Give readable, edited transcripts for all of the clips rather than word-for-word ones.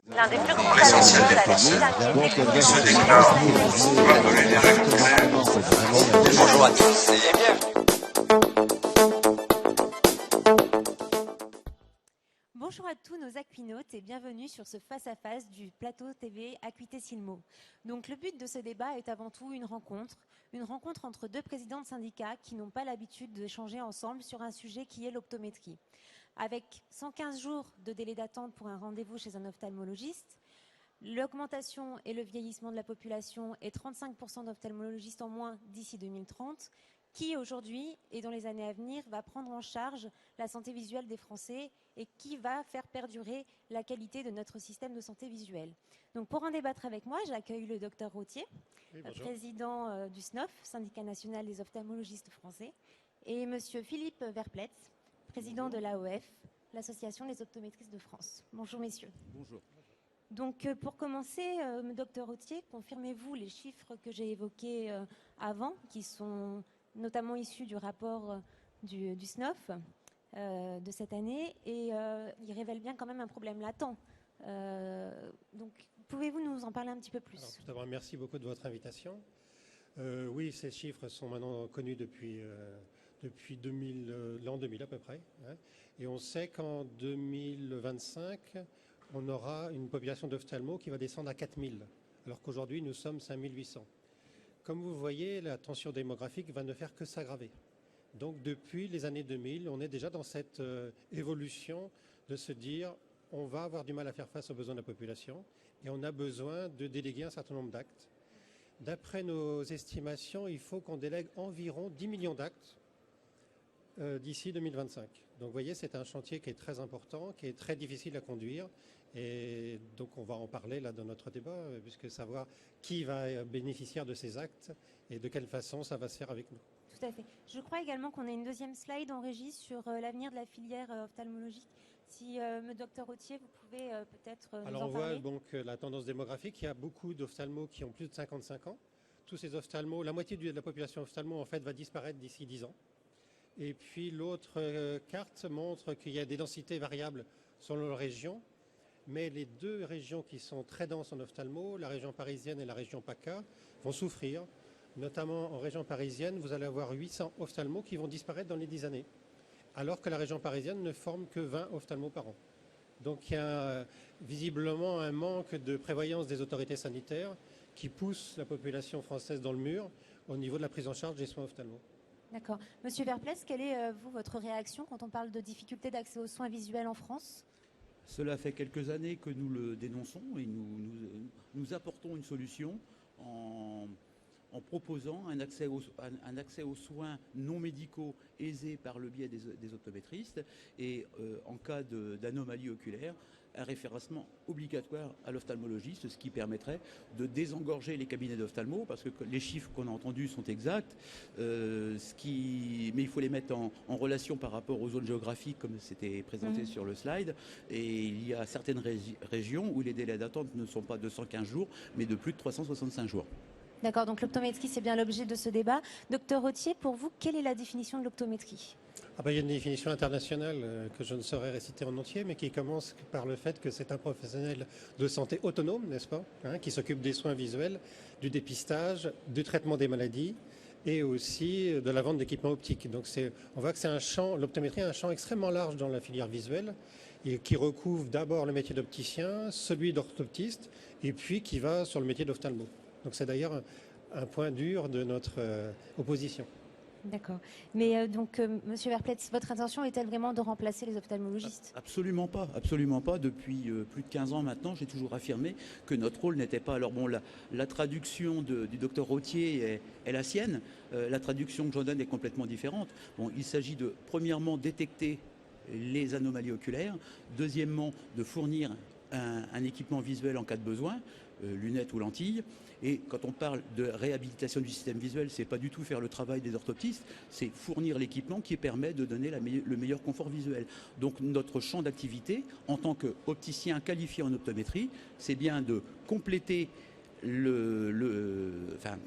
L'un des plus grands l'essentiel des Français souhaitent pouvoir donner des raisons claires. Bonjour à tous et bienvenue. Bonjour à tous nos aquinautes et bienvenue sur ce face-à-face du plateau TV Acuité Silmo. Donc le but de ce débat est avant tout une rencontre entre deux présidents de syndicats qui n'ont pas l'habitude d'échanger ensemble sur un sujet qui est l'optométrie. Avec 115 jours de délai d'attente pour un rendez-vous chez un ophtalmologiste, l'augmentation et le vieillissement de la population et 35% d'ophtalmologistes en moins d'ici 2030, qui aujourd'hui et dans les années à venir va prendre en charge la santé visuelle des Français et qui va faire perdurer la qualité de notre système de santé visuelle. Donc pour en débattre avec moi, j'accueille le docteur Rottier, président du SNOF, Syndicat national des ophtalmologistes français, et monsieur Philippe Verpletz, président de l'AOF, l'Association des optométristes de France. Bonjour messieurs. Bonjour. Donc pour commencer, docteur Rottier, confirmez-vous les chiffres que j'ai évoqués avant, qui sont notamment issus du rapport du SNOF de cette année, et ils révèlent bien quand même un problème latent. Donc pouvez-vous nous en parler un petit peu plus? Alors, tout d'abord, merci beaucoup de votre invitation. Oui, ces chiffres sont maintenant connus depuis l'an 2000 à peu près. Hein, et on sait qu'en 2025, on aura une population d'ophtalmos qui va descendre à 4000, alors qu'aujourd'hui, nous sommes 5800. Comme vous voyez, la tension démographique va ne faire que s'aggraver. Donc depuis les années 2000, on est déjà dans cette évolution de se dire on va avoir du mal à faire face aux besoins de la population et on a besoin de déléguer un certain nombre d'actes. D'après nos estimations, il faut qu'on délègue environ 10 millions d'actes d'ici 2025. Donc vous voyez, c'est un chantier qui est très important, qui est très difficile à conduire. Et donc on va en parler là dans notre débat, puisque savoir qui va bénéficier de ces actes et de quelle façon ça va se faire avec nous. Tout à fait. Je crois également qu'on a une deuxième slide en régie sur l'avenir de la filière ophtalmologique. Si, docteur Rottier, vous pouvez peut-être nous en parler. Alors on voit donc la tendance démographique. Il y a beaucoup d'ophtalmos qui ont plus de 55 ans. Tous ces ophtalmos, la moitié de la population ophtalmo en fait va disparaître d'ici 10 ans. Et puis l'autre carte montre qu'il y a des densités variables selon les régions. Mais les deux régions qui sont très denses en ophtalmo, la région parisienne et la région PACA, vont souffrir. Notamment en région parisienne, vous allez avoir 800 ophtalmos qui vont disparaître dans les 10 années, alors que la région parisienne ne forme que 20 ophtalmos par an. Donc il y a visiblement un manque de prévoyance des autorités sanitaires qui pousse la population française dans le mur au niveau de la prise en charge des soins ophtalmos. D'accord. Monsieur Verpletz, quelle est, votre réaction quand on parle de difficultés d'accès aux soins visuels en France ? Cela fait quelques années que nous le dénonçons et nous apportons une solution en proposant un accès aux soins non médicaux aisés par le biais des optométristes et en cas d'anomalie oculaire, un référencement obligatoire à l'ophtalmologiste, ce qui permettrait de désengorger les cabinets d'ophtalmo, parce que les chiffres qu'on a entendus sont exacts, mais il faut les mettre en relation par rapport aux zones géographiques, comme c'était présenté sur le slide, et il y a certaines régions où les délais d'attente ne sont pas de 115 jours, mais de plus de 365 jours. D'accord, donc l'optométrie, c'est bien l'objet de ce débat. Docteur Rottier, pour vous, quelle est la définition de l'optométrie ? Il y a une définition internationale que je ne saurais réciter en entier, mais qui commence par le fait que c'est un professionnel de santé autonome, n'est-ce pas, qui s'occupe des soins visuels, du dépistage, du traitement des maladies et aussi de la vente d'équipements optiques. Donc on voit que c'est un champ, l'optométrie est un champ extrêmement large dans la filière visuelle, et qui recouvre d'abord le métier d'opticien, celui d'orthoptiste, et puis qui va sur le métier d'ophtalmo. Donc c'est d'ailleurs un point dur de notre opposition. D'accord. Mais Monsieur Verpletz, votre intention est-elle vraiment de remplacer les ophtalmologistes ? Absolument pas, absolument pas. Depuis plus de 15 ans maintenant, j'ai toujours affirmé que notre rôle n'était pas... Alors bon, la traduction du docteur Rottier est la sienne. La traduction que j'en donne est complètement différente. Bon, il s'agit de, premièrement, détecter les anomalies oculaires. Deuxièmement, de fournir un équipement visuel en cas de besoin, lunettes ou lentilles. Et quand on parle de réhabilitation du système visuel, c'est pas du tout faire le travail des orthoptistes, c'est fournir l'équipement qui permet de donner le meilleur confort visuel. Donc notre champ d'activité, en tant qu'opticien qualifié en optométrie, c'est bien de compléter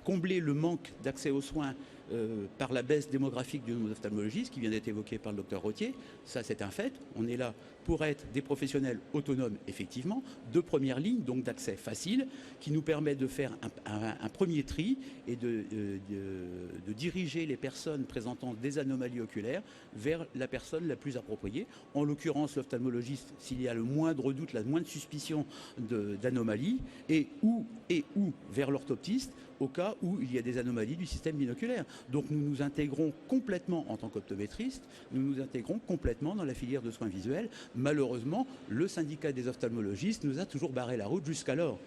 combler le manque d'accès aux soins par la baisse démographique de nos ophtalmologistes qui vient d'être évoquée par le docteur Rottier. Ça, c'est un fait. On est là pour être des professionnels autonomes, effectivement, de première ligne, donc d'accès facile, qui nous permet de faire un premier tri et de diriger les personnes présentant des anomalies oculaires vers la personne la plus appropriée. En l'occurrence, l'ophtalmologiste, s'il y a le moindre doute, la moindre suspicion d'anomalie, et ou vers l'orthoptiste, au cas où il y a des anomalies du système binoculaire. Donc nous nous intégrons complètement en tant qu'optométriste, nous nous intégrons complètement dans la filière de soins visuels. Malheureusement, le syndicat des ophtalmologistes nous a toujours barré la route jusqu'alors.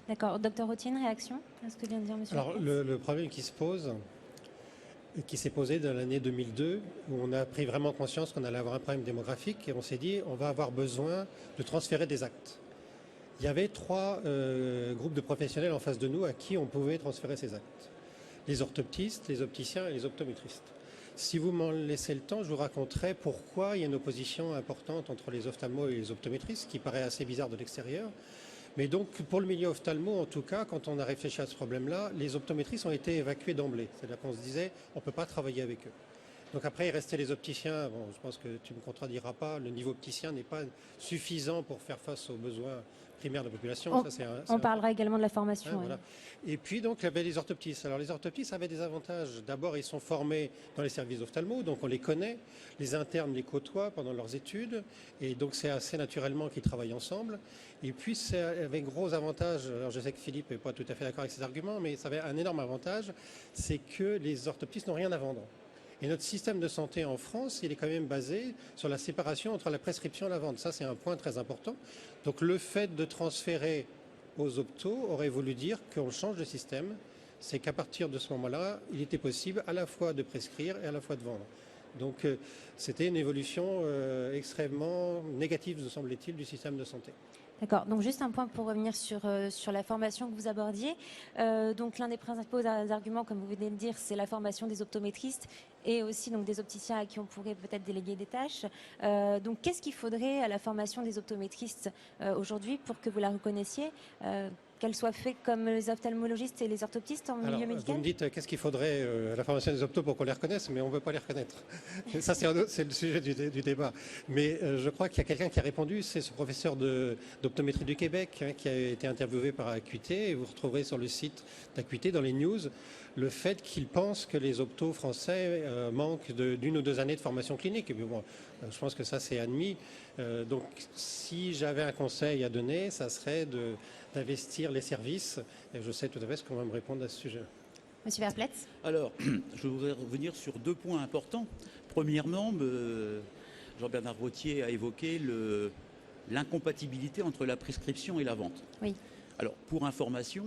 D'accord. Docteur Rottier, une réaction à ce que vient de dire monsieur? Alors le problème qui se pose, et qui s'est posé dans l'année 2002, où on a pris vraiment conscience qu'on allait avoir un problème démographique et on s'est dit on va avoir besoin de transférer des actes. Il y avait 3 groupes de professionnels en face de nous à qui on pouvait transférer ces actes. Les orthoptistes, les opticiens et les optométristes. Si vous m'en laissez le temps, je vous raconterai pourquoi il y a une opposition importante entre les ophtalmos et les optométristes, qui paraît assez bizarre de l'extérieur. Mais donc, pour le milieu ophtalmo, en tout cas, quand on a réfléchi à ce problème-là, les optométristes ont été évacués d'emblée. C'est-à-dire qu'on se disait, on ne peut pas travailler avec eux. Donc après, il restait les opticiens. Bon, je pense que tu ne me contrediras pas, le niveau opticien n'est pas suffisant pour faire face aux besoins primaires de la population. On parlera également de la formation. Hein, oui. voilà. Et puis, donc, il y avait les orthoptistes. Alors, les orthoptistes avaient des avantages. D'abord, ils sont formés dans les services ophtalmo, donc on les connaît. Les internes les côtoient pendant leurs études. Et donc, c'est assez naturellement qu'ils travaillent ensemble. Et puis, c'est avec gros avantage. Alors, je sais que Philippe n'est pas tout à fait d'accord avec ces arguments, mais ça avait un énorme avantage. C'est que les orthoptistes n'ont rien à vendre. Et notre système de santé en France, il est quand même basé sur la séparation entre la prescription et la vente. Ça, c'est un point très important. Donc, le fait de transférer aux optos aurait voulu dire qu'on change de système. C'est qu'à partir de ce moment-là, il était possible à la fois de prescrire et à la fois de vendre. Donc, c'était une évolution extrêmement négative, me semble-t-il, du système de santé. D'accord. Donc juste un point pour revenir sur la formation que vous abordiez. Donc l'un des principaux arguments, comme vous venez de dire, c'est la formation des optométristes et aussi donc des opticiens à qui on pourrait peut-être déléguer des tâches. Donc qu'est-ce qu'il faudrait à la formation des optométristes aujourd'hui pour que vous la reconnaissiez, qu'elle soit faite comme les ophtalmologistes et les orthoptistes en milieu médical? Vous me dites qu'est-ce qu'il faudrait à la formation des optos pour qu'on les reconnaisse, mais on ne veut pas les reconnaître. Ça, c'est le sujet du débat. Mais je crois qu'il y a quelqu'un qui a répondu, c'est ce professeur d'optométrie du Québec qui a été interviewé par Acuité, et vous retrouverez sur le site d'Acuité, dans les news, le fait qu'il pense que les optos français manquent d'une ou 2 années de formation clinique. Et bon, je pense que ça, c'est admis. Donc, si j'avais un conseil à donner, ça serait d'investir les services. Et je sais tout à fait ce qu'on va me répondre à ce sujet. Monsieur Verpletz. Alors, je voudrais revenir sur 2 points importants. Premièrement, Jean-Bernard Rottier a évoqué l'incompatibilité entre la prescription et la vente. Oui. Alors, pour information,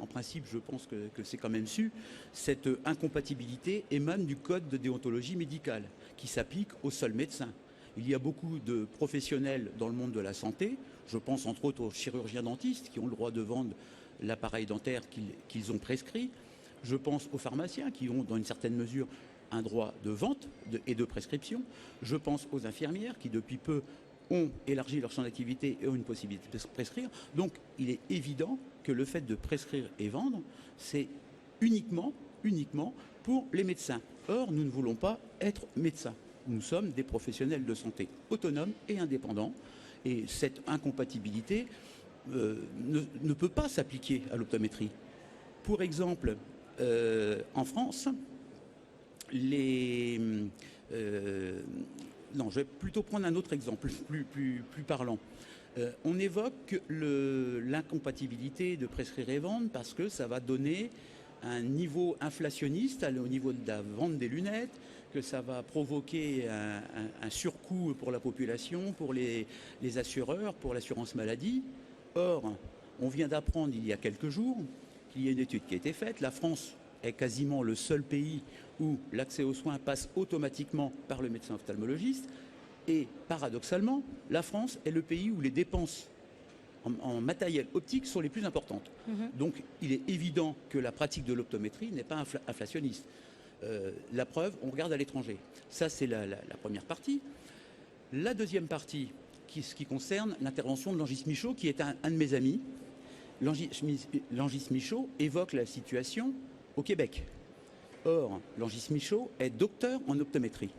en principe, je pense que c'est quand même su, cette incompatibilité émane du code de déontologie médicale qui s'applique aux seuls médecins. Il y a beaucoup de professionnels dans le monde de la santé, je pense entre autres aux chirurgiens dentistes qui ont le droit de vendre l'appareil dentaire qu'ils ont prescrit. Je pense aux pharmaciens qui ont, dans une certaine mesure, un droit de vente et de prescription. Je pense aux infirmières qui, depuis peu, ont élargi leur champ d'activité et ont une possibilité de prescrire. Donc, il est évident que le fait de prescrire et vendre, c'est uniquement pour les médecins. Or, nous ne voulons pas être médecins. Nous sommes des professionnels de santé autonomes et indépendants. Et cette incompatibilité ne peut pas s'appliquer à l'optométrie. Pour exemple, en France, non, je vais plutôt prendre un autre exemple, plus parlant. On évoque l'incompatibilité de prescrire et vendre parce que ça va donner un niveau inflationniste au niveau de la vente des lunettes, que ça va provoquer un surcoût pour la population, pour les assureurs, pour l'assurance maladie. Or, on vient d'apprendre il y a quelques jours qu'il y a une étude qui a été faite. La France est quasiment le seul pays où l'accès aux soins passe automatiquement par le médecin ophtalmologiste. Et paradoxalement, la France est le pays où les dépenses en matériel optique sont les plus importantes. Donc il est évident que la pratique de l'optométrie n'est pas inflationniste. La preuve, on regarde à l'étranger. Ça, c'est la première partie. La deuxième partie, ce qui concerne l'intervention de Langis Michaud, qui est un de mes amis. Langis Michaud évoque la situation au Québec. Or, Langis Michaud est docteur en optométrie.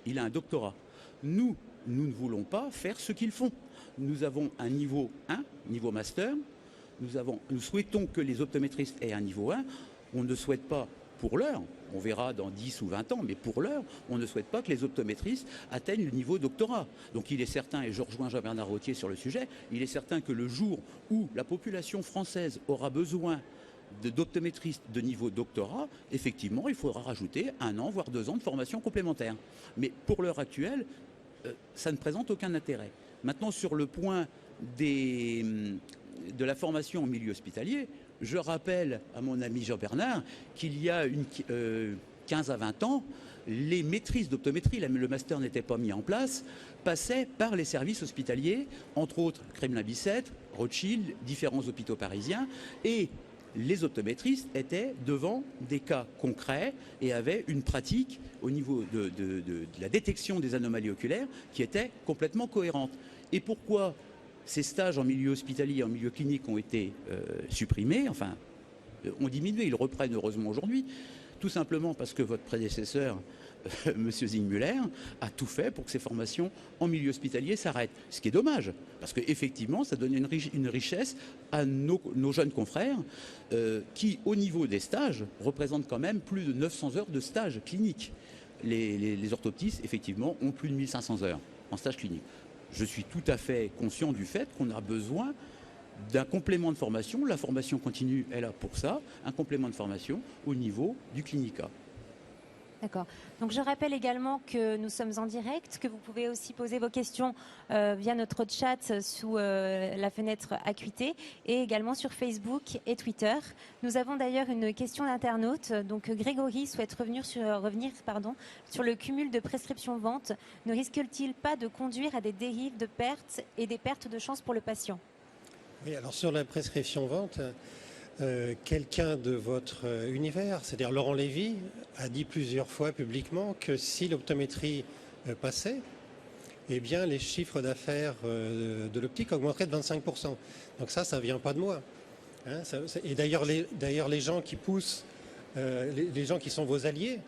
Il a un doctorat. Nous ne voulons pas faire ce qu'ils font. Nous avons un niveau 1, niveau master. Nous souhaitons que les optométristes aient un niveau 1. On ne souhaite pas, pour l'heure, on verra dans 10 ou 20 ans, mais pour l'heure, on ne souhaite pas que les optométristes atteignent le niveau doctorat. Donc il est certain, et je rejoins Jean-Bernard Rottier sur le sujet, il est certain que le jour où la population française aura besoin d'optométristes de niveau doctorat, effectivement, il faudra rajouter 1 an, voire 2 ans de formation complémentaire. Mais pour l'heure actuelle, ça ne présente aucun intérêt. Maintenant, sur le point de la formation en milieu hospitalier, je rappelle à mon ami Jean-Bernard qu'il y a 15 à 20 ans, les maîtrises d'optométrie, le master n'était pas mis en place, passaient par les services hospitaliers, entre autres Kremlin-Bicêtre, Rothschild, différents hôpitaux parisiens, et les optométristes étaient devant des cas concrets et avaient une pratique au niveau de la détection des anomalies oculaires qui était complètement cohérente. Et pourquoi ces stages en milieu hospitalier et en milieu clinique ont été supprimés, enfin, ont diminué, ils reprennent heureusement aujourd'hui, tout simplement parce que votre prédécesseur, M. Zingmuller, a tout fait pour que ces formations en milieu hospitalier s'arrêtent. Ce qui est dommage, parce qu'effectivement, ça donne une richesse à nos jeunes confrères qui, au niveau des stages, représentent quand même plus de 900 heures de stages cliniques. Les orthoptistes, effectivement, ont plus de 1500 heures en stage clinique. Je suis tout à fait conscient du fait qu'on a besoin d'un complément de formation. La formation continue est là pour ça, un complément de formation au niveau du clinica. D'accord. Donc je rappelle également que nous sommes en direct, que vous pouvez aussi poser vos questions via notre chat sous la fenêtre Acuité et également sur Facebook et Twitter. Nous avons d'ailleurs une question d'internaute. Donc Grégory souhaite revenir sur le cumul de prescription-vente. Ne risque-t-il pas de conduire à des dérives de pertes et des pertes de chance pour le patient? Oui, alors sur la prescription-vente, quelqu'un de votre univers, c'est-à-dire Laurent Lévy, a dit plusieurs fois publiquement que si l'optométrie passait, eh bien les chiffres d'affaires de l'optique augmenteraient de 25%. Donc ça ne vient pas de moi. Hein, et d'ailleurs les gens qui poussent, les gens qui sont vos alliés,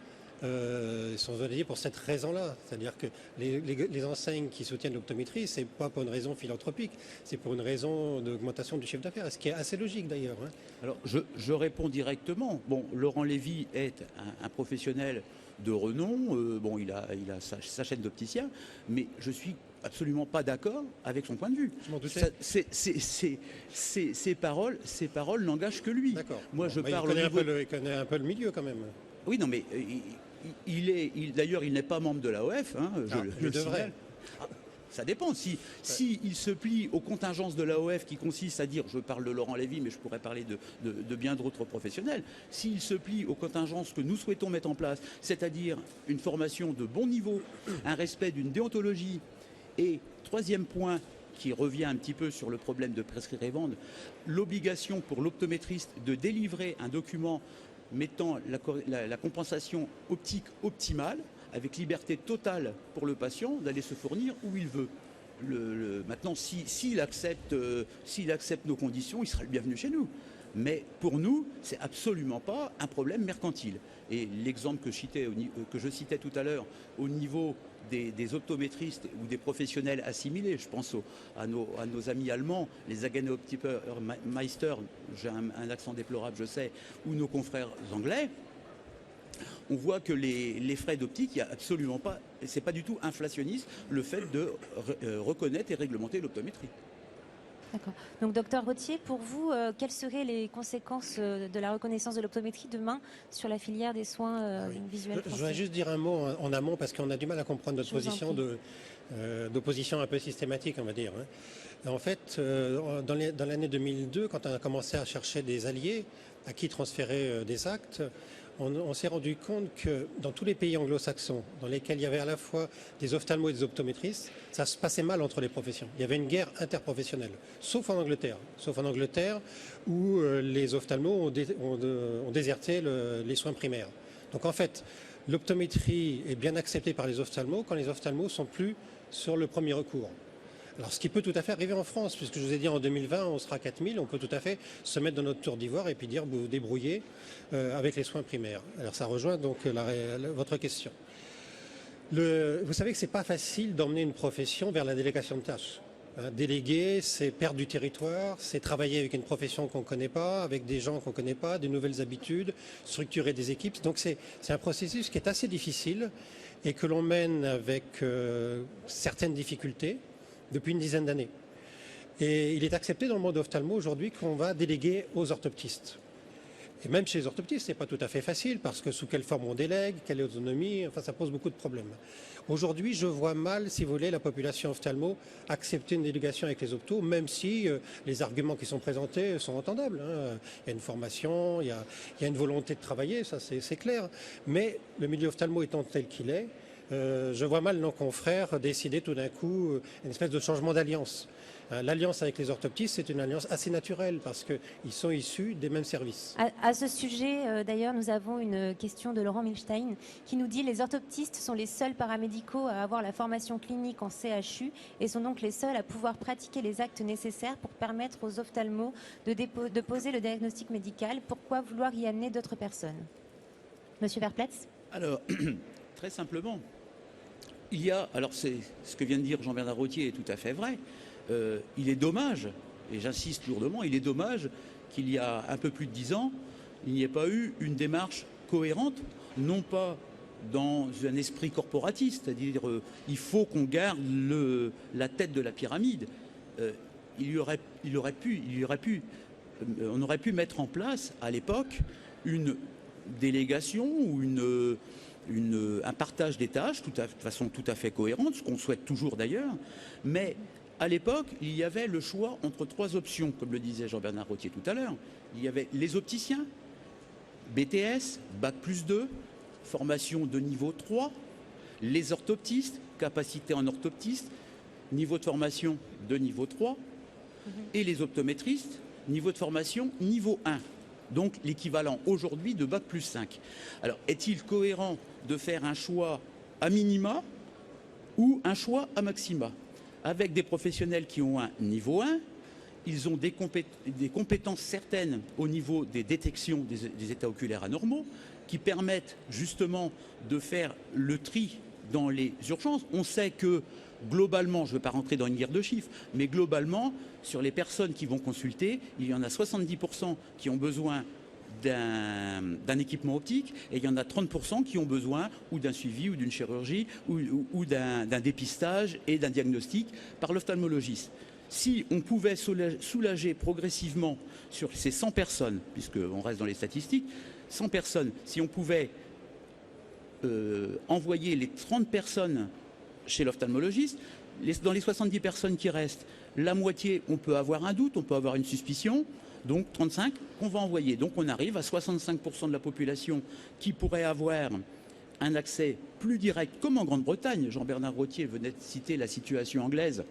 sont alliés pour cette raison-là. C'est-à-dire que les enseignes qui soutiennent l'optométrie, c'est pas pour une raison philanthropique, c'est pour une raison d'augmentation du chiffre d'affaires, ce qui est assez logique d'ailleurs. Hein. Alors, je réponds directement. Bon, Laurent Lévy est un professionnel de renom. Bon, il a sa chaîne d'opticien, mais je suis absolument pas d'accord avec son point de vue. Je m'en doutais. Ces paroles n'engagent que lui. D'accord. Moi, bon, je parle il connaît un peu le milieu quand même. Oui, non, mais d'ailleurs, il n'est pas membre de l'AOF. Hein, je le devrais. Ça dépend. Si il se plie aux contingences de l'AOF qui consiste à dire, je parle de Laurent Lévy, mais je pourrais parler de bien d'autres professionnels, s'il se plie aux contingences que nous souhaitons mettre en place, c'est-à-dire une formation de bon niveau, un respect d'une déontologie, et troisième point qui revient un petit peu sur le problème de prescrire et vendre, l'obligation pour l'optométriste de délivrer un document mettant la compensation optique optimale, avec liberté totale pour le patient d'aller se fournir où il veut. Maintenant, s'il accepte nos conditions, il sera le bienvenu chez nous. Mais pour nous, c'est absolument pas un problème mercantile. Et l'exemple que je citais tout à l'heure au niveau des optométristes ou des professionnels assimilés, je pense à nos amis allemands, les Optikermeister, j'ai un accent déplorable, je sais, ou nos confrères anglais, on voit que les frais d'optique, il n'y a absolument pas, c'est pas du tout inflationniste le fait de reconnaître et réglementer l'optométrie. D'accord. Donc, docteur Rottier, pour vous, quelles seraient les conséquences de la reconnaissance de l'optométrie demain sur la filière des soins visuels français? Je voudrais juste dire un mot en amont parce qu'on a du mal à comprendre notre position d'opposition un peu systématique, on va dire. Hein. En fait, dans l'année 2002, quand on a commencé à chercher des alliés à qui transférer des actes, on s'est rendu compte que dans tous les pays anglo-saxons, dans lesquels il y avait à la fois des ophtalmos et des optométristes, ça se passait mal entre les professions. Il y avait une guerre interprofessionnelle, sauf en Angleterre. Sauf en Angleterre, où les ophtalmos ont déserté les soins primaires. Donc en fait, l'optométrie est bien acceptée par les ophtalmos quand les ophtalmos sont plus sur le premier recours. Alors, ce qui peut tout à fait arriver en France, puisque je vous ai dit en 2020, on sera 4000, on peut tout à fait se mettre dans notre tour d'ivoire et puis dire, vous vous débrouillez avec les soins primaires. Alors, ça rejoint donc votre question. Vous savez que c'est pas facile d'emmener une profession vers la délégation de tâches. Déléguer, c'est perdre du territoire, c'est travailler avec une profession qu'on ne connaît pas, avec des gens qu'on ne connaît pas, des nouvelles habitudes, structurer des équipes. Donc c'est un processus qui est assez difficile et que l'on mène avec certaines difficultés depuis une dizaine d'années. Et il est accepté dans le monde ophtalmo aujourd'hui qu'on va déléguer aux orthoptistes. Et même chez les orthoptistes, ce n'est pas tout à fait facile parce que sous quelle forme on délègue, quelle est l'autonomie, enfin ça pose beaucoup de problèmes. Aujourd'hui, je vois mal, si vous voulez, la population ophtalmo accepter une délégation avec les optos, même si les arguments qui sont présentés sont entendables. Il y a une formation, il y a une volonté de travailler, ça c'est clair. Mais le milieu ophtalmo étant tel qu'il est, je vois mal nos confrères décider tout d'un coup une espèce de changement d'alliance. L'alliance avec les orthoptistes, c'est une alliance assez naturelle parce qu'ils sont issus des mêmes services. À ce sujet, d'ailleurs, nous avons une question de Laurent Milstein qui nous dit « Les orthoptistes sont les seuls paramédicaux à avoir la formation clinique en CHU et sont donc les seuls à pouvoir pratiquer les actes nécessaires pour permettre aux ophtalmos de poser le diagnostic médical. Pourquoi vouloir y amener d'autres personnes ?» Monsieur Verpletz ? Alors, très simplement, alors c'est ce que vient de dire Jean-Bernard Rottier est tout à fait vrai. Il est dommage, et j'insiste lourdement, il est dommage qu'il y a un peu plus de 10 ans, il n'y ait pas eu une démarche cohérente, non pas dans un esprit corporatiste, c'est-à-dire il faut qu'on garde la tête de la pyramide. On aurait pu mettre en place à l'époque une délégation ou un partage des tâches de façon tout à fait cohérente, ce qu'on souhaite toujours d'ailleurs, mais à l'époque, il y avait le choix entre 3 options, comme le disait Jean-Bernard Rottier tout à l'heure. Il y avait les opticiens, BTS, Bac+2, formation de niveau 3, les orthoptistes, capacité en orthoptiste, niveau de formation de niveau 3, et les optométristes, niveau de formation niveau 1. Donc l'équivalent aujourd'hui de Bac+5. Alors, est-il cohérent de faire un choix à minima ou un choix à maxima ? Avec des professionnels qui ont un niveau 1, ils ont des compétences certaines au niveau des détections des états oculaires anormaux qui permettent justement de faire le tri dans les urgences. On sait que globalement, je ne veux pas rentrer dans une guerre de chiffres, mais globalement, sur les personnes qui vont consulter, il y en a 70% qui ont besoin d'un équipement optique et il y en a 30% qui ont besoin ou d'un suivi ou d'une chirurgie ou d'un dépistage et d'un diagnostic par l'ophtalmologiste. Si on pouvait soulager progressivement sur ces 100 personnes, puisqu'on reste dans les statistiques, 100 personnes, si on pouvait envoyer les 30 personnes chez l'ophtalmologiste, dans les 70 personnes qui restent, la moitié, on peut avoir un doute, on peut avoir une suspicion, donc 35 qu'on va envoyer. Donc on arrive à 65% de la population qui pourrait avoir un accès plus direct, comme en Grande-Bretagne. Jean-Bernard Rottier venait de citer la situation anglaise,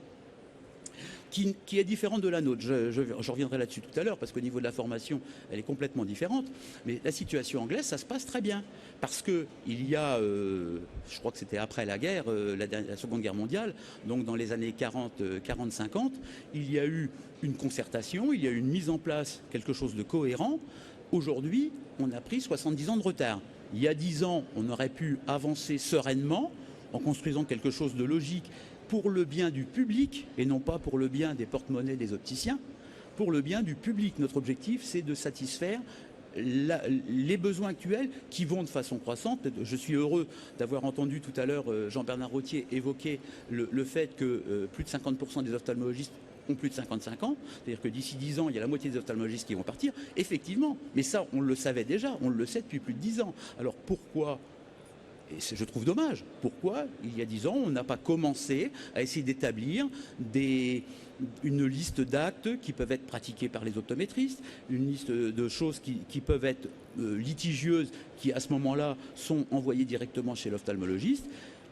qui est différente de la nôtre. Je reviendrai là-dessus tout à l'heure, parce qu'au niveau de la formation, elle est complètement différente. Mais la situation anglaise, ça se passe très bien. Parce qu'il y a, je crois que c'était après la guerre, la Seconde Guerre mondiale, donc dans les années 40-50, il y a eu une concertation, il y a eu une mise en place, quelque chose de cohérent. Aujourd'hui, on a pris 70 ans de retard. Il y a 10 ans, on aurait pu avancer sereinement, en construisant quelque chose de logique, pour le bien du public et non pas pour le bien des porte-monnaies des opticiens, pour le bien du public. Notre objectif, c'est de satisfaire les besoins actuels qui vont de façon croissante. Je suis heureux d'avoir entendu tout à l'heure Jean-Bernard Rottier évoquer le fait que plus de 50% des ophtalmologistes ont plus de 55 ans, c'est-à-dire que d'ici 10 ans, il y a la moitié des ophtalmologistes qui vont partir. Effectivement, mais ça, on le savait déjà, on le sait depuis plus de 10 ans. Alors pourquoi ? Et je trouve dommage. Pourquoi, il y a 10 ans, on n'a pas commencé à essayer d'établir une liste d'actes qui peuvent être pratiqués par les optométristes, une liste de choses qui peuvent être litigieuses, qui à ce moment-là sont envoyées directement chez l'ophtalmologiste.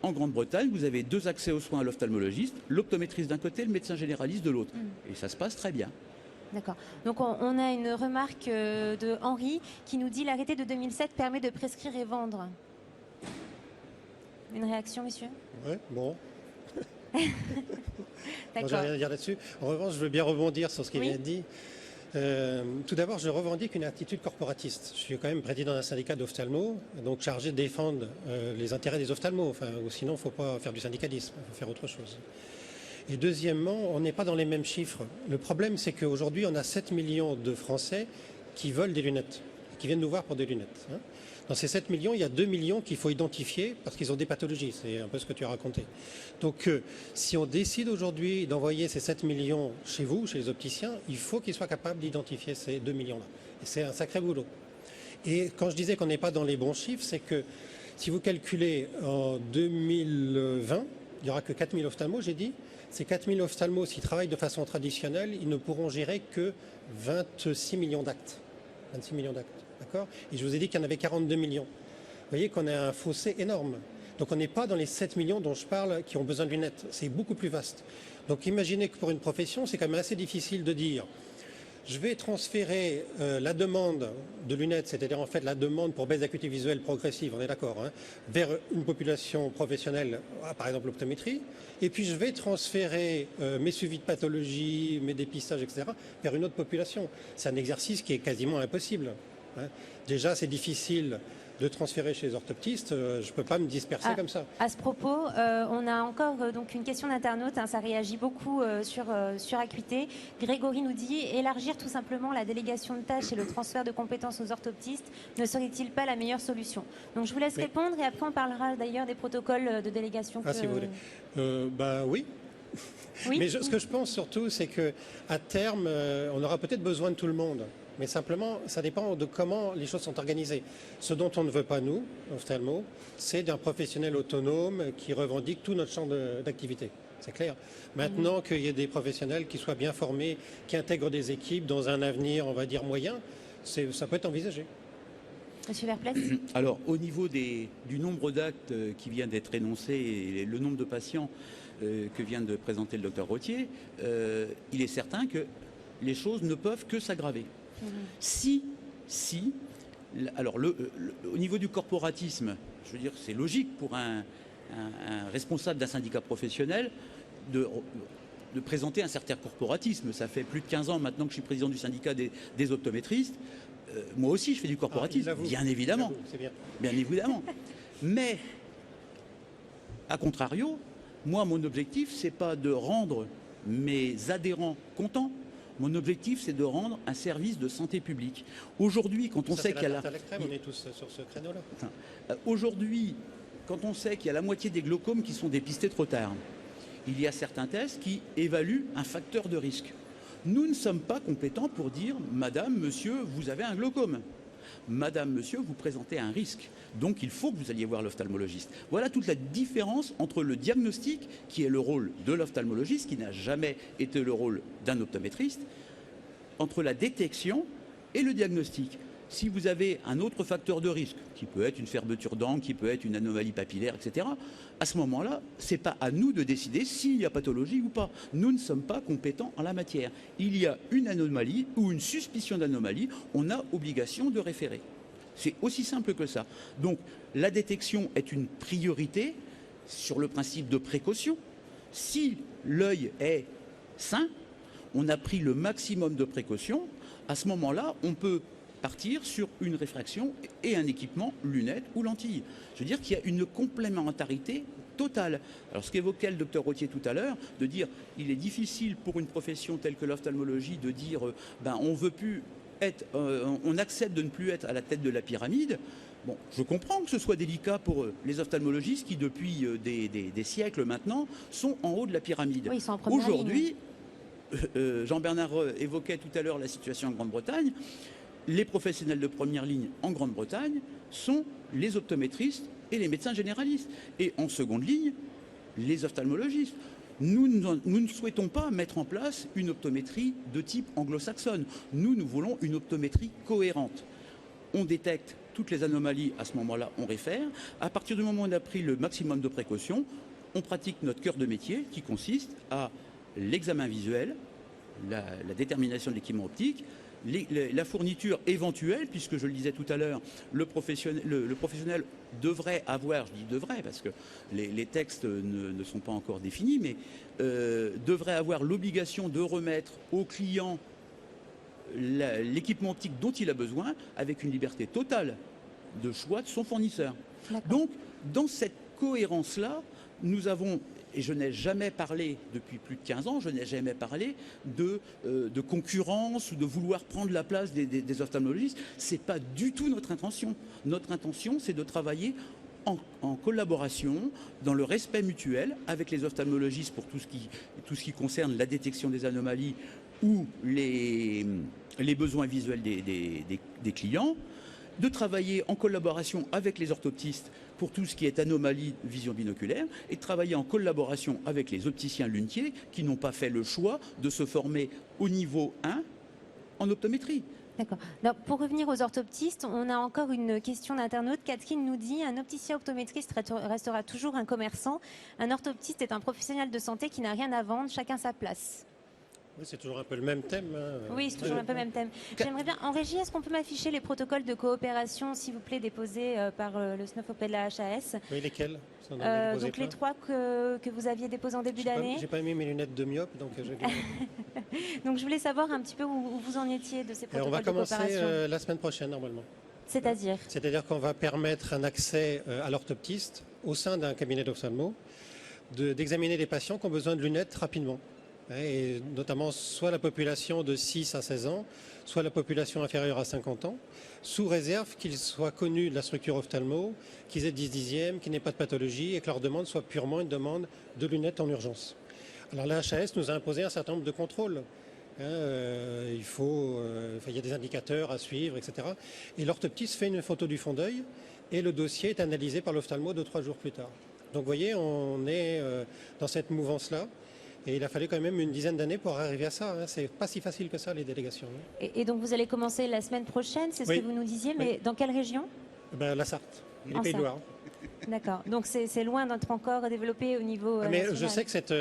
En Grande-Bretagne, vous avez 2 accès aux soins à l'ophtalmologiste, l'optométriste d'un côté, le médecin généraliste de l'autre. Et ça se passe très bien. D'accord. Donc on a une remarque de Henri qui nous dit « L'arrêté de 2007 permet de prescrire et vendre ». Une réaction, monsieur ? Oui, bon. Moi, j'ai D'accord. rien à dire là-dessus. En revanche, je veux bien rebondir sur ce qui Oui. vient de dire. Tout d'abord, je revendique une attitude corporatiste. Je suis quand même président d'un syndicat d'ophtalmo, donc chargé de défendre les intérêts des ophtalmos. Enfin, ou sinon, il ne faut pas faire du syndicalisme, il faut faire autre chose. Et deuxièmement, on n'est pas dans les mêmes chiffres. Le problème, c'est qu'aujourd'hui, on a 7 millions de Français qui veulent des lunettes, qui viennent nous voir pour des lunettes. Hein. Dans ces 7 millions, il y a 2 millions qu'il faut identifier parce qu'ils ont des pathologies. C'est un peu ce que tu as raconté. Donc, si on décide aujourd'hui d'envoyer ces 7 millions chez vous, chez les opticiens, il faut qu'ils soient capables d'identifier ces 2 millions-là. Et c'est un sacré boulot. Et quand je disais qu'on n'est pas dans les bons chiffres, c'est que si vous calculez en 2020, il n'y aura que 4 000 ophtalmos, j'ai dit. Ces 4 000 ophtalmos, s'ils travaillent de façon traditionnelle, ils ne pourront gérer que 26 millions d'actes. 26 millions d'actes, d'accord ? Et je vous ai dit qu'il y en avait 42 millions. Vous voyez qu'on a un fossé énorme. Donc on n'est pas dans les 7 millions dont je parle qui ont besoin de lunettes. C'est beaucoup plus vaste. Donc imaginez que pour une profession, c'est quand même assez difficile de dire je vais transférer la demande de lunettes, c'est-à-dire en fait la demande pour baisse d'acuité visuelle progressive, on est d'accord, hein, vers une population professionnelle, par exemple l'optométrie, et puis je vais transférer mes suivis de pathologie, mes dépistages, etc., vers une autre population. C'est un exercice qui est quasiment impossible. Hein. Déjà, c'est difficile de transférer chez les orthoptistes, je ne peux pas me disperser comme ça. À ce propos, on a encore donc une question d'internaute, hein, ça réagit beaucoup sur Acuité. Grégory nous dit « Élargir tout simplement la délégation de tâches et le transfert de compétences aux orthoptistes ne serait-il pas la meilleure solution ?» Donc je vous laisse répondre et après on parlera d'ailleurs des protocoles de délégation. Ah, si vous voulez. Oui. Oui. Mais ce que je pense surtout, c'est qu'à terme, on aura peut-être besoin de tout le monde. Mais simplement, ça dépend de comment les choses sont organisées. Ce dont on ne veut pas, nous, ophtalmo, c'est d'un professionnel autonome qui revendique tout notre champ d'activité. C'est clair. Maintenant qu'il y ait des professionnels qui soient bien formés, qui intègrent des équipes dans un avenir, on va dire, moyen, ça peut être envisagé. Monsieur Verplès. Alors, au niveau du nombre d'actes qui vient d'être énoncé et le nombre de patients que vient de présenter le docteur Rottier, il est certain que les choses ne peuvent que s'aggraver. Alors au niveau du corporatisme, je veux dire, c'est logique pour un responsable d'un syndicat professionnel de présenter un certain corporatisme. Ça fait plus de 15 ans maintenant que je suis président du syndicat des optométristes. Moi aussi, je fais du corporatisme, bien évidemment. Bien évidemment. Mais, à contrario, moi, mon objectif, c'est pas de rendre mes adhérents contents. Mon objectif, c'est de rendre un service de santé publique. Aujourd'hui, quand on sait qu'il y a on est tous sur ce créneau-là. Aujourd'hui, quand on sait qu'il y a la moitié des glaucomes qui sont dépistés trop tard, il y a certains tests qui évaluent un facteur de risque. Nous ne sommes pas compétents pour dire « Madame, monsieur, vous avez un glaucome ». Madame, monsieur, vous présentez un risque. Donc, il faut que vous alliez voir l'ophtalmologiste. Voilà toute la différence entre le diagnostic, qui est le rôle de l'ophtalmologiste, qui n'a jamais été le rôle d'un optométriste, entre la détection et le diagnostic. Si vous avez un autre facteur de risque, qui peut être une fermeture d'angle, qui peut être une anomalie papillaire, etc., à ce moment-là, ce n'est pas à nous de décider s'il y a pathologie ou pas. Nous ne sommes pas compétents en la matière. Il y a une anomalie ou une suspicion d'anomalie, on a obligation de référer. C'est aussi simple que ça. Donc, la détection est une priorité sur le principe de précaution. Si l'œil est sain, on a pris le maximum de précautions, à ce moment-là, on peut partir sur une réfraction et un équipement lunettes ou lentilles. Je veux dire qu'il y a une complémentarité totale. Alors ce qu'évoquait le docteur Rottier tout à l'heure, de dire il est difficile pour une profession telle que l'ophtalmologie de dire on veut plus être, on accepte de ne plus être à la tête de la pyramide. Bon, je comprends que ce soit délicat pour les ophtalmologistes qui depuis des siècles maintenant sont en haut de la pyramide. Oui, aujourd'hui, Jean-Bernard évoquait tout à l'heure la situation en Grande-Bretagne. Les professionnels de première ligne en Grande-Bretagne sont les optométristes et les médecins généralistes. Et en seconde ligne, les ophtalmologistes. Nous ne souhaitons pas mettre en place une optométrie de type anglo-saxonne. Nous voulons une optométrie cohérente. On détecte toutes les anomalies, à ce moment-là, on réfère. À partir du moment où on a pris le maximum de précautions, on pratique notre cœur de métier qui consiste à l'examen visuel, la détermination de l'équipement optique, la fourniture éventuelle, puisque je le disais tout à l'heure, le professionnel devrait avoir, je dis devrait parce que les textes ne sont pas encore définis, mais devrait avoir l'obligation de remettre au client l'équipement optique dont il a besoin, avec une liberté totale de choix de son fournisseur. Donc, dans cette cohérence-là, nous avons, et je n'ai jamais parlé, depuis plus de 15 ans, je n'ai jamais parlé de concurrence ou de vouloir prendre la place des ophtalmologistes. Ce n'est pas du tout notre intention. Notre intention, c'est de travailler en collaboration, dans le respect mutuel avec les ophtalmologistes pour tout ce qui concerne la détection des anomalies ou les besoins visuels des clients, de travailler en collaboration avec les orthoptistes pour tout ce qui est anomalie vision binoculaire, et de travailler en collaboration avec les opticiens lunetiers qui n'ont pas fait le choix de se former au niveau 1 en optométrie. D'accord. Alors, pour revenir aux orthoptistes, on a encore une question d'internaute. Catherine nous dit: un opticien optométriste restera toujours un commerçant. Un orthoptiste est un professionnel de santé qui n'a rien à vendre, chacun sa place. Oui, c'est toujours un peu le même thème. Oui, c'est toujours un peu le même thème. J'aimerais bien, en régie, est-ce qu'on peut m'afficher les protocoles de coopération, s'il vous plaît, déposés par le SNOFOP de la HAS? Oui, lesquels? Donc les 3 que vous aviez déposés en début d'année. J'ai pas mis mes lunettes de myope, donc j'ai Donc je voulais savoir un petit peu où vous en étiez de ces protocoles de coopération. On va commencer la semaine prochaine, normalement. C'est-à-dire qu'on va permettre un accès à l'orthoptiste au sein d'un cabinet d'ophtalmo, d'examiner les patients qui ont besoin de lunettes rapidement. Et notamment soit la population de 6 à 16 ans, soit la population inférieure à 50 ans, sous réserve qu'ils soient connus de la structure ophtalmo, qu'ils aient 10 dixièmes, qu'ils n'aient pas de pathologie et que leur demande soit purement une demande de lunettes en urgence. Alors la HAS nous a imposé un certain nombre de contrôles. Il y a des indicateurs à suivre, etc. Et l'orthoptiste fait une photo du fond d'œil et le dossier est analysé par l'ophtalmo 2-3 jours plus tard. Donc vous voyez, on est dans cette mouvance-là. Et il a fallu quand même une dizaine d'années pour arriver à ça. C'est pas si facile que ça, les délégations. Et donc vous allez commencer la semaine prochaine, c'est ce que vous nous disiez, mais dans quelle région? La Sarthe, les Pays de Loire. D'accord, donc c'est loin d'être encore développé au niveau mais je sais que cette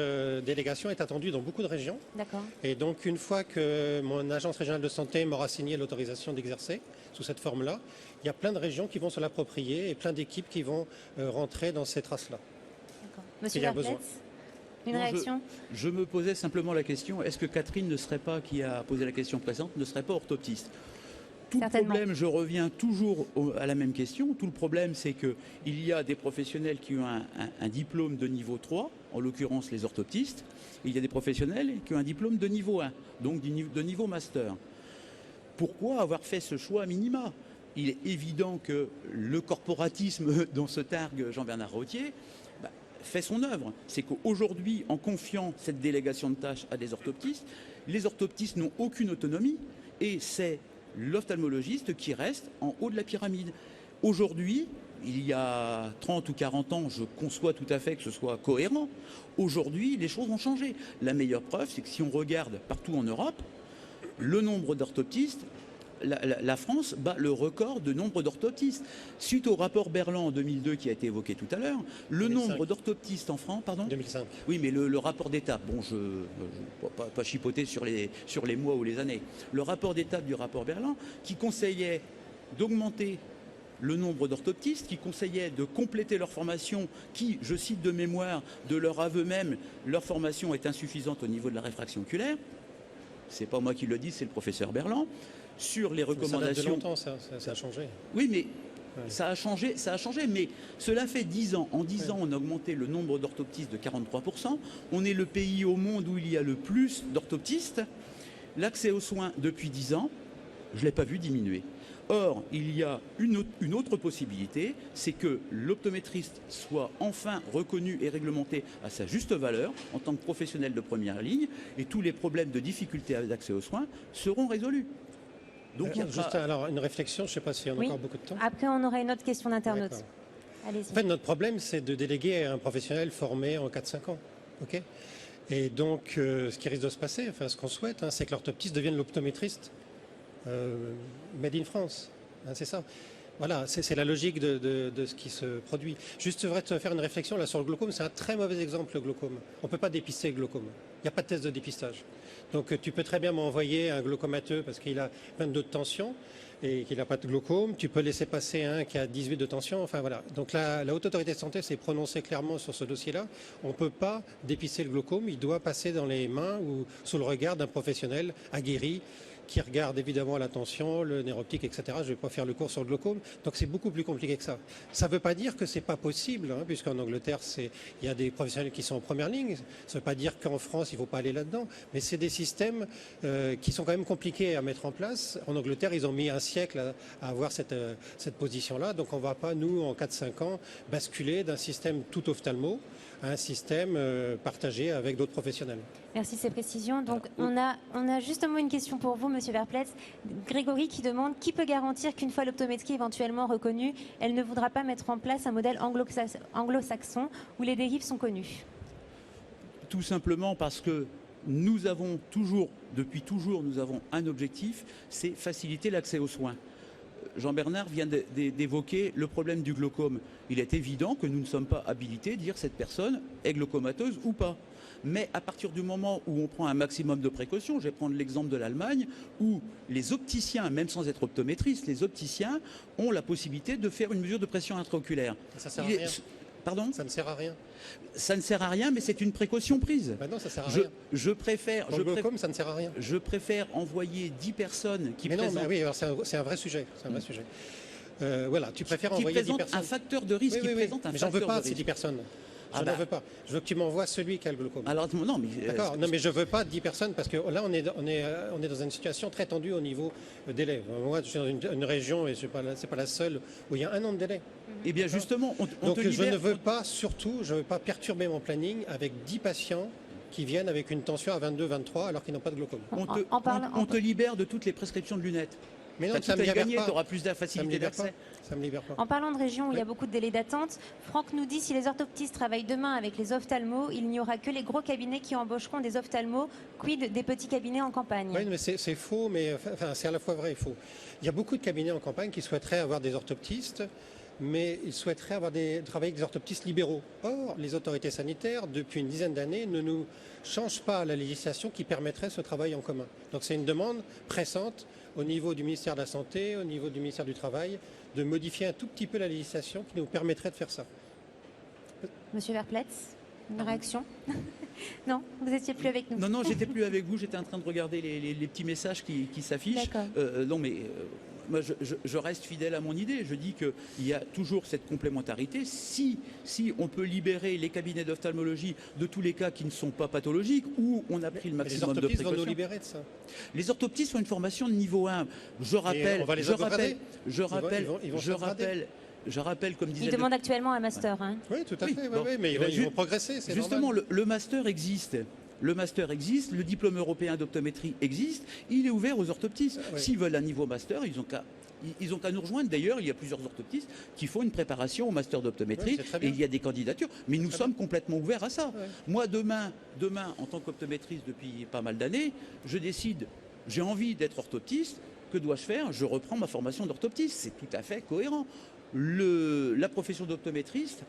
délégation est attendue dans beaucoup de régions. D'accord. Et donc une fois que mon agence régionale de santé m'aura signé l'autorisation d'exercer sous cette forme-là, il y a plein de régions qui vont se l'approprier et plein d'équipes qui vont rentrer dans ces traces-là. D'accord. Monsieur Verpletz, une réaction? Je me posais simplement la question, est-ce que Catherine qui a posé la question précédente, ne serait pas orthoptiste? Tout le problème, je reviens toujours à la même question, tout le problème c'est qu'il y a des professionnels qui ont un diplôme de niveau 3, en l'occurrence les orthoptistes, et il y a des professionnels qui ont un diplôme de niveau 1, donc de niveau master. Pourquoi avoir fait ce choix à minima? Il est évident que le corporatisme dont se targue Jean-Bernard Rottier fait son œuvre. C'est qu'aujourd'hui, en confiant cette délégation de tâches à des orthoptistes, les orthoptistes n'ont aucune autonomie et c'est l'ophtalmologiste qui reste en haut de la pyramide. Aujourd'hui, il y a 30 ou 40 ans, je conçois tout à fait que ce soit cohérent. Aujourd'hui, les choses ont changé. La meilleure preuve, c'est que si on regarde partout en Europe, le nombre d'orthoptistes, la France bat le record de nombre d'orthoptistes. Suite au rapport Berland en 2002 qui a été évoqué tout à l'heure, le 2005. Nombre d'orthoptistes en France, pardon 2005. Oui, mais le rapport d'étape, bon, je ne vais pas chipoter sur les mois ou les années. Le rapport d'étape du rapport Berland qui conseillait d'augmenter le nombre d'orthoptistes, qui conseillait de compléter leur formation, qui, je cite de mémoire, de leur aveu même, leur formation est insuffisante au niveau de la réfraction oculaire. C'est pas moi qui le dis, c'est le professeur Berland. Sur les recommandations. Ça date de longtemps, ça a changé. Oui, mais ça a changé, mais cela fait 10 ans. En 10 ans, on a augmenté le nombre d'orthoptistes de 43%. On est le pays au monde où il y a le plus d'orthoptistes. L'accès aux soins depuis 10 ans, je ne l'ai pas vu diminuer. Or, il y a une autre possibilité, c'est que l'optométriste soit enfin reconnu et réglementé à sa juste valeur en tant que professionnel de première ligne et tous les problèmes de difficulté d'accès aux soins seront résolus. Donc, alors, une réflexion, je ne sais pas si on a encore beaucoup de temps. Après, on aura une autre question d'internaute. Allez-y. En fait, notre problème, c'est de déléguer un professionnel formé en 4-5 ans. Okay, et donc, ce qui risque de se passer, enfin, ce qu'on souhaite, c'est que l'orthoptiste devienne l'optométriste made in France. C'est ça. Voilà, c'est la logique de ce qui se produit. Juste, je voudrais te faire une réflexion là sur le glaucome. C'est un très mauvais exemple, le glaucome. On ne peut pas dépister le glaucome. Il n'y a pas de test de dépistage. Donc tu peux très bien m'envoyer un glaucomateux parce qu'il a 22 de tension et qu'il n'a pas de glaucome. Tu peux laisser passer un qui a 18 de tension. Enfin voilà. Donc la Haute Autorité de Santé s'est prononcée clairement sur ce dossier-là. On ne peut pas dépister le glaucome. Il doit passer dans les mains ou sous le regard d'un professionnel aguerri qui regarde évidemment la tension, le nerf optique, etc. Je ne vais pas faire le cours sur le glaucome. Donc c'est beaucoup plus compliqué que ça. Ça ne veut pas dire que ce n'est pas possible, hein, puisqu'en Angleterre, il y a des professionnels qui sont en première ligne. Ça ne veut pas dire qu'en France, il ne faut pas aller là-dedans. Mais c'est des systèmes qui sont quand même compliqués à mettre en place. En Angleterre, ils ont mis un siècle à avoir cette position-là. Donc on ne va pas, nous, en 4-5 ans, basculer d'un système tout ophtalmo à un système partagé avec d'autres professionnels. Merci de ces précisions. Donc, on a justement une question pour vous, Monsieur Verpletz. Grégory qui demande qui peut garantir qu'une fois l'optométrie éventuellement reconnue, elle ne voudra pas mettre en place un modèle anglo-saxon où les dérives sont connues? Tout simplement parce que nous avons toujours, depuis toujours, nous avons un objectif, c'est faciliter l'accès aux soins. Jean-Bernard vient d'évoquer le problème du glaucome. Il est évident que nous ne sommes pas habilités à dire cette personne est glaucomateuse ou pas. Mais à partir du moment où on prend un maximum de précautions, je vais prendre l'exemple de l'Allemagne, où les opticiens, même sans être optométristes, les opticiens ont la possibilité de faire une mesure de pression intraoculaire. Ça sert à rien. Pardon ? Ça ne sert à rien. Ça ne sert à rien, mais c'est une précaution prise. Ben non, ça sert à rien. Je préfère. Pour le glaucome, ça ne sert à rien. Je préfère envoyer 10 personnes qui présentent. Non, mais oui, c'est un vrai sujet. C'est un vrai sujet. Voilà, tu préfères envoyer 10 personnes. Un facteur de risque, oui, qui présente un mais facteur de risque. j'en veux pas ces 10 personnes. Je n'en veux pas. Je veux que tu m'envoies celui qui a le glaucome. Alors non, mais d'accord. Non, mais je veux pas 10 personnes parce que là, on est dans une situation très tendue au niveau délai. Moi, je suis dans une région et c'est pas la seule où il y a 1 an de délai. Eh bien, justement, on donc te libère. Je ne veux pas, surtout, je ne veux pas perturber mon planning avec 10 patients qui viennent avec une tension à 22, 23 alors qu'ils n'ont pas de glaucome. On te libère de toutes les prescriptions de lunettes. Mais non, ça me libère pas. Tu auras plus de facilité facilité d'accès. Ça me libère pas. En parlant de régions où il y a beaucoup de délais d'attente, Franck nous dit si les orthoptistes travaillent demain avec les ophtalmos, il n'y aura que les gros cabinets qui embaucheront des ophtalmos, quid des petits cabinets en campagne? Oui, mais c'est faux, mais enfin, c'est à la fois vrai et faux. Il y a beaucoup de cabinets en campagne qui souhaiteraient avoir des orthoptistes, mais ils souhaiteraient travailler avec des orthoptistes libéraux. Or, les autorités sanitaires, depuis une dizaine d'années, ne nous changent pas la législation qui permettrait ce travail en commun. Donc c'est une demande pressante au niveau du ministère de la Santé, au niveau du ministère du Travail, de modifier un tout petit peu la législation qui nous permettrait de faire ça. Monsieur Verpletz, une réaction? Non, vous n'étiez plus avec nous. Non, j'étais plus avec vous, j'étais en train de regarder les petits messages qui s'affichent. Non, mais moi, je reste fidèle à mon idée. Je dis qu'il y a toujours cette complémentarité. Si on peut libérer les cabinets d'ophtalmologie de tous les cas qui ne sont pas pathologiques, ou on a pris le maximum de précautions. Les orthoptistes vont nous libérer de ça. Les orthoptistes ont une formation de niveau 1. Je rappelle, comme disait... Ils demandent actuellement un master. Hein. Oui, tout à fait, oui, mais ils vont progresser, c'est justement, le master existe. Le master existe, le diplôme européen d'optométrie existe, il est ouvert aux orthoptistes. Oui. S'ils veulent un niveau master, ils ont qu'à nous rejoindre. D'ailleurs, il y a plusieurs orthoptistes qui font une préparation au master d'optométrie et il y a des candidatures. Mais nous sommes complètement ouverts à ça. Oui. Moi, demain, en tant qu'optométriste depuis pas mal d'années, je décide, j'ai envie d'être orthoptiste, que dois-je faire? Je reprends ma formation d'orthoptiste. C'est tout à fait cohérent. La profession d'optométriste,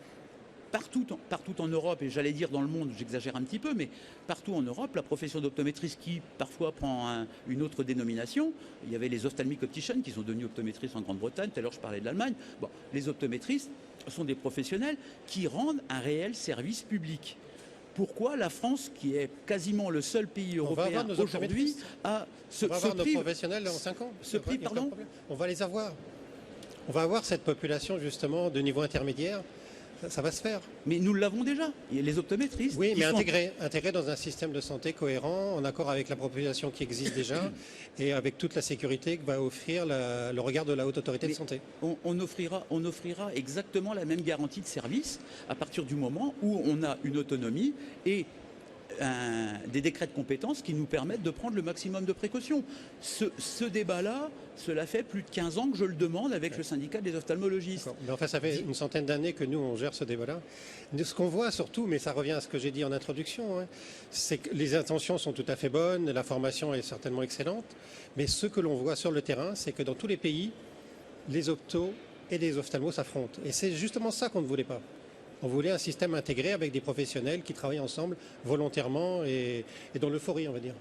partout en Europe, et j'allais dire dans le monde, j'exagère un petit peu, mais partout en Europe, la profession d'optométriste qui parfois prend une autre dénomination, il y avait les ophthalmic opticians qui sont devenus optométristes en Grande-Bretagne, tout à l'heure je parlais de l'Allemagne. Bon, les optométristes sont des professionnels qui rendent un réel service public. Pourquoi la France, qui est quasiment le seul pays européen aujourd'hui, a ce prix professionnels en 5 ans? Ce prix, pardon? On va les avoir. On va avoir cette population justement de niveau intermédiaire. Ça va se faire. Mais nous l'avons déjà. Les optométristes. Oui, mais intégrés dans un système de santé cohérent, en accord avec la population qui existe déjà et avec toute la sécurité que va offrir le regard de la Haute Autorité de Santé. On offrira exactement la même garantie de service à partir du moment où on a une autonomie et des décrets de compétences qui nous permettent de prendre le maximum de précautions. Ce débat-là, cela fait plus de 15 ans que je le demande avec le syndicat des ophtalmologistes. Mais enfin, ça fait une centaine d'années que nous, on gère ce débat-là. Ce qu'on voit surtout, mais ça revient à ce que j'ai dit en introduction, hein, c'est que les intentions sont tout à fait bonnes, la formation est certainement excellente, mais ce que l'on voit sur le terrain, c'est que dans tous les pays, les optos et des ophtalmos s'affrontent. Et c'est justement ça qu'on ne voulait pas. On voulait un système intégré avec des professionnels qui travaillent ensemble volontairement et dans l'euphorie, on va dire.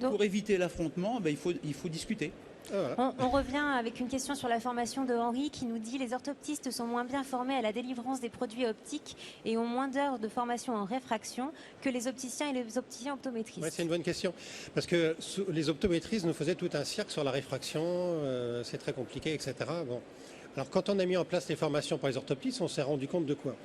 Pour éviter l'affrontement, ben, il faut discuter. Voilà. On revient avec une question sur la formation de Henri qui nous dit « Les orthoptistes sont moins bien formés à la délivrance des produits optiques et ont moins d'heures de formation en réfraction que les opticiens et les opticiens optométristes. Ouais, c'est une bonne question. Parce que les optométristes nous faisaient tout un cirque sur la réfraction, c'est très compliqué, etc. Bon. Alors quand on a mis en place les formations pour les orthoptistes, on s'est rendu compte de quoi?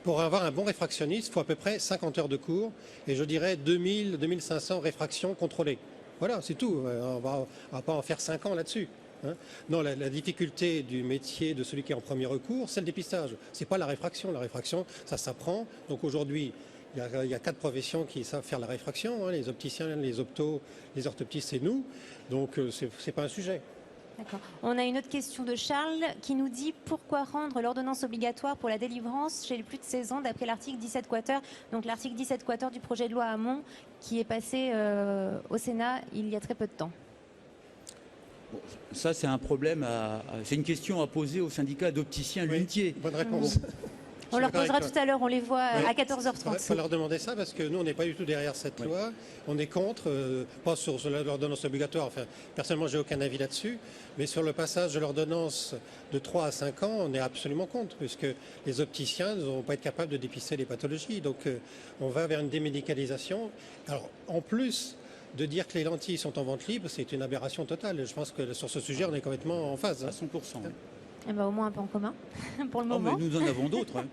Pour avoir un bon réfractionniste, il faut à peu près 50 heures de cours et je dirais 2000-2500 réfractions contrôlées. Voilà, c'est tout. On va pas en faire 5 ans là-dessus. Hein. Non, la difficulté du métier de celui qui est en premier recours, c'est le dépistage. C'est pas la réfraction. La réfraction, ça s'apprend. Donc aujourd'hui, il y a 4 professions qui savent faire la réfraction. Hein, les opticiens, les optos, les orthoptistes et nous. Donc c'est pas un sujet. D'accord. On a une autre question de Charles qui nous dit pourquoi rendre l'ordonnance obligatoire pour la délivrance chez les plus de 16 ans d'après l'article 17 quater, donc l'article 17 quater du projet de loi Hamon qui est passé au Sénat il y a très peu de temps. Bon, ça, c'est un problème, c'est une question à poser au syndicat d'opticiens lunetiers. Bonne réponse. On leur posera tout à l'heure, on les voit à 14h30. Il faut leur demander ça parce que nous, on n'est pas du tout derrière cette loi. On est contre, pas sur l'ordonnance obligatoire. Enfin, personnellement, j'ai aucun avis là-dessus. Mais sur le passage de l'ordonnance de 3 à 5 ans, on est absolument contre, puisque les opticiens ne vont pas être capables de dépister les pathologies. Donc, on va vers une démédicalisation. Alors, en plus de dire que les lentilles sont en vente libre, c'est une aberration totale. Je pense que sur ce sujet, on est complètement en phase. À 100%. Oui. Eh ben, au moins un peu en commun pour le Oh, moment. mais nous en avons d'autres. Hein.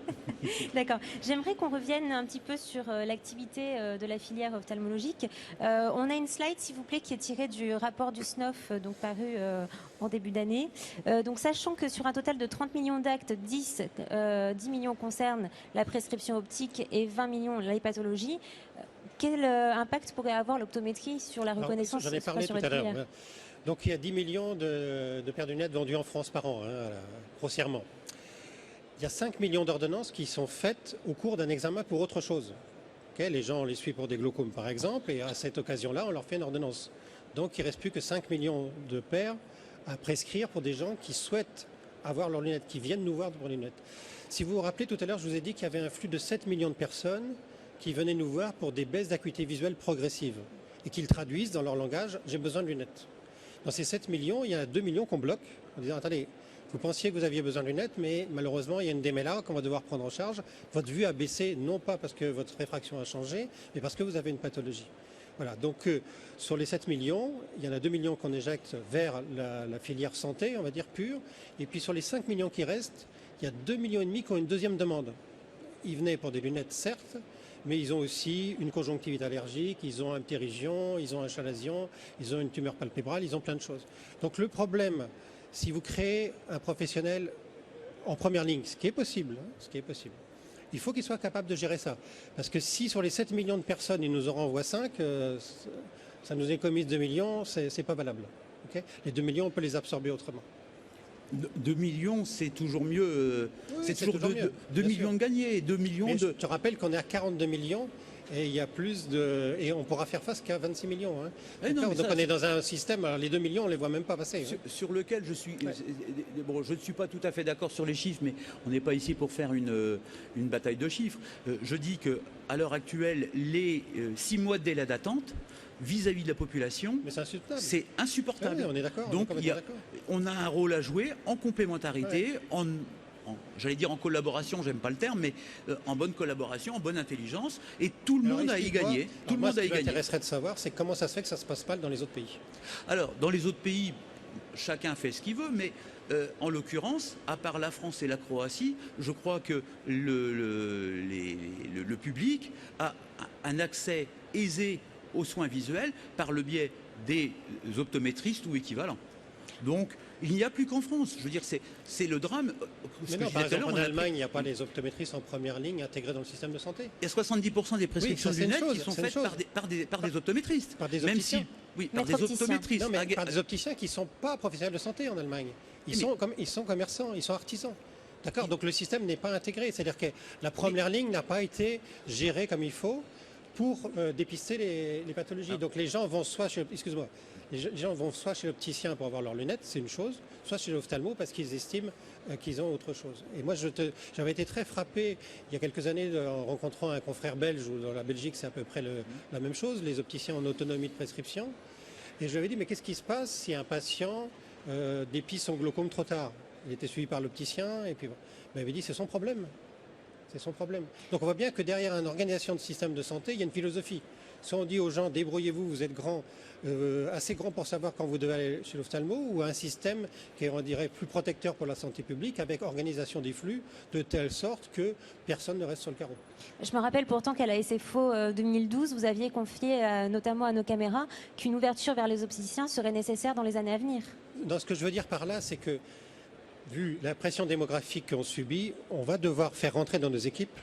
D'accord. J'aimerais qu'on revienne un petit peu sur l'activité de la filière ophtalmologique. On a une slide, s'il vous plaît, qui est tirée du rapport du SNOF, donc paru en début d'année. Donc, sachant que sur un total de 30 millions d'actes, 10 millions concernent la prescription optique et 20 millions les pathologies, quel impact pourrait avoir l'optométrie sur la reconnaissance? J'en ai parlé tout à l'heure. Donc il y a 10 millions de paires de lunettes vendues en France par an, hein, grossièrement. Il y a 5 millions d'ordonnances qui sont faites au cours d'un examen pour autre chose. Okay, les gens, on les suit pour des glaucomes par exemple, et à cette occasion-là, on leur fait une ordonnance. Donc il ne reste plus que 5 millions de paires à prescrire pour des gens qui souhaitent avoir leurs lunettes, qui viennent nous voir pour les lunettes. Si vous vous rappelez, tout à l'heure, je vous ai dit qu'il y avait un flux de 7 millions de personnes qui venaient nous voir pour des baisses d'acuité visuelle progressives et qu'ils traduisent dans leur langage « j'ai besoin de lunettes ». Dans ces 7 millions, il y en a 2 millions qu'on bloque en disant « attendez, vous pensiez que vous aviez besoin de lunettes, mais malheureusement, il y a une démêlée qu'on va devoir prendre en charge. Votre vue a baissé, non pas parce que votre réfraction a changé, mais parce que vous avez une pathologie. » Voilà, donc sur les 7 millions, il y en a 2 millions qu'on éjecte vers la filière santé, on va dire pure. Et puis sur les 5 millions qui restent, il y a 2,5 millions qui ont une deuxième demande. Ils venaient pour des lunettes, certes, mais ils ont aussi une conjonctivite allergique, ils ont un ptérygion, ils ont un chalazion, ils ont une tumeur palpébrale, ils ont plein de choses. Donc le problème, si vous créez un professionnel en première ligne, ce qui est possible, il faut qu'il soit capable de gérer ça. Parce que si sur les 7 millions de personnes, il nous en renvoie 5, ça nous économise 2 millions, c'est pas valable. Okay, les 2 millions, on peut les absorber autrement. 2 millions, c'est toujours mieux. Oui, c'est toujours 2 millions de gagnés. 2 millions mais de... Je te rappelle qu'on est à 42 millions et il y a plus de... Et on pourra faire face qu'à 26 millions. Hein. Donc on est dans un système, alors les 2 millions, on ne les voit même pas passer. Sur lequel je suis... Ouais. Bon, je ne suis pas tout à fait d'accord sur les chiffres, mais on n'est pas ici pour faire une bataille de chiffres. Je dis qu'à l'heure actuelle, les 6 mois de délai d'attente vis-à-vis de la population, c'est insupportable. Oui, on est d'accord. Donc on a un rôle à jouer en complémentarité, j'allais dire en collaboration, j'aime pas le terme, mais en bonne collaboration, en bonne intelligence, et tout le monde a y gagné. Tout le monde a y gagné. Ce qui m'intéresserait de savoir, c'est comment ça se fait que ça se passe mal dans les autres pays. Alors, dans les autres pays, chacun fait ce qu'il veut, mais en l'occurrence, à part la France et la Croatie, je crois que le public a un accès aisé aux soins visuels par le biais des optométristes ou équivalents. Donc, il n'y a plus qu'en France. Je veux dire, c'est le drame. Mais non, par exemple, en Allemagne, il n'y a pas les optométristes en première ligne intégrés dans le système de santé. Il y a 70% des prescriptions de lunettes qui sont faites par des optométristes. Par des opticiens. Par des optométristes. Non, mais par des opticiens qui ne sont pas professionnels de santé en Allemagne. Ils sont commerçants, ils sont artisans. D'accord. Donc le système n'est pas intégré. C'est-à-dire que la première ligne n'a pas été gérée comme il faut. pour dépister les pathologies. Donc les gens vont soit chez, les gens vont soit chez l'opticien pour avoir leurs lunettes, c'est une chose, soit chez l'ophtalmo parce qu'ils estiment qu'ils ont autre chose. Et moi, j'avais été très frappé il y a quelques années en rencontrant un confrère belge, où dans la Belgique c'est à peu près la même chose, les opticiens en autonomie de prescription. Et je lui avais dit, mais qu'est-ce qui se passe si un patient dépiste son glaucome trop tard? Il était suivi par l'opticien et puis il m'avait dit, c'est son problème. C'est son problème. Donc on voit bien que derrière une organisation de système de santé, il y a une philosophie. Soit on dit aux gens, débrouillez-vous, vous êtes grand, assez grand pour savoir quand vous devez aller chez l'ophtalmo, ou un système qui est, on dirait, plus protecteur pour la santé publique, avec organisation des flux, de telle sorte que personne ne reste sur le carreau. Je me rappelle pourtant qu'à la SFO 2012, vous aviez confié notamment à nos caméras qu'une ouverture vers les opticiens serait nécessaire dans les années à venir. Dans ce que je veux dire par là, c'est que, vu la pression démographique qu'on subit, on va devoir faire rentrer dans nos équipes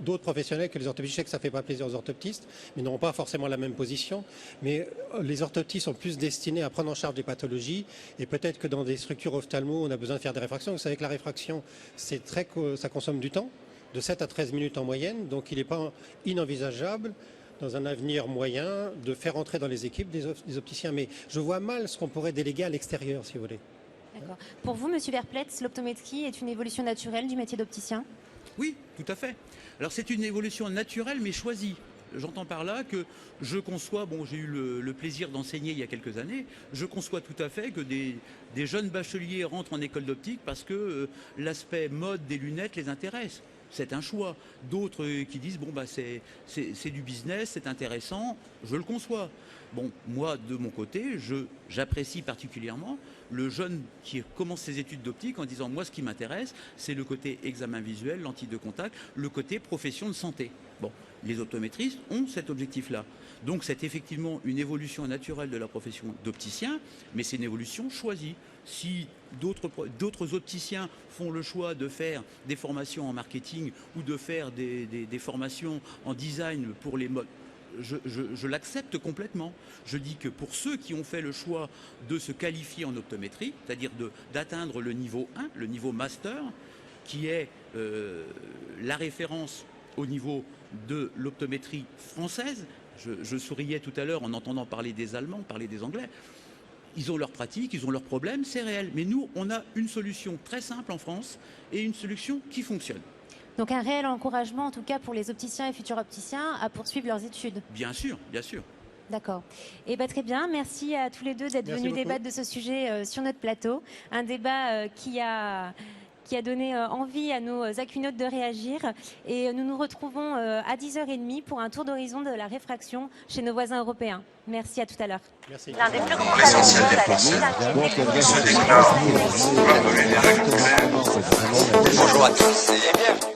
d'autres professionnels que les orthoptistes. Je sais que ça ne fait pas plaisir aux orthoptistes, mais n'auront pas forcément la même position. Mais les orthoptistes sont plus destinés à prendre en charge des pathologies, et peut-être que dans des structures ophtalmo, on a besoin de faire des réfractions. Vous savez que la réfraction, ça consomme du temps, de 7 à 13 minutes en moyenne, donc il n'est pas inenvisageable dans un avenir moyen de faire entrer dans les équipes des opticiens. Mais je vois mal ce qu'on pourrait déléguer à l'extérieur, si vous voulez. D'accord. Pour vous, Monsieur Verpletz, l'optométrie est une évolution naturelle du métier d'opticien? Oui, tout à fait. Alors c'est une évolution naturelle mais choisie. J'entends par là que je conçois, bon j'ai eu le plaisir d'enseigner il y a quelques années, je conçois tout à fait que des jeunes bacheliers rentrent en école d'optique parce que l'aspect mode des lunettes les intéresse. C'est un choix. D'autres qui disent bon bah c'est du business, c'est intéressant, je le conçois. Bon, moi de mon côté, j'apprécie particulièrement le jeune qui commence ses études d'optique en disant moi ce qui m'intéresse, c'est le côté examen visuel, lentille de contact, le côté profession de santé. Bon, les optométristes ont cet objectif-là. Donc c'est effectivement une évolution naturelle de la profession d'opticien, mais c'est une évolution choisie. Si d'autres opticiens font le choix de faire des formations en marketing ou de faire des formations en design pour les modes, je l'accepte complètement. Je dis que pour ceux qui ont fait le choix de se qualifier en optométrie, c'est-à-dire d'atteindre le niveau 1, le niveau master, qui est la référence au niveau de l'optométrie française, je souriais tout à l'heure en entendant parler des Allemands, parler des Anglais. Ils ont leurs pratiques, ils ont leurs problèmes, c'est réel. Mais nous, on a une solution très simple en France et une solution qui fonctionne. Donc un réel encouragement, en tout cas pour les opticiens et futurs opticiens, à poursuivre leurs études. Bien sûr, bien sûr. D'accord. Et très bien. Merci à tous les deux d'être venus débattre de ce sujet sur notre plateau. Un débat qui a donné envie à nos aquinautes de réagir. Et nous nous retrouvons à 10h30 pour un tour d'horizon de la réfraction chez nos voisins européens. Merci, à tout à l'heure. Merci. L'un des plus grands L'essentiel des Français se déclare pour les règles claires. Bonjour à tous et bienvenue.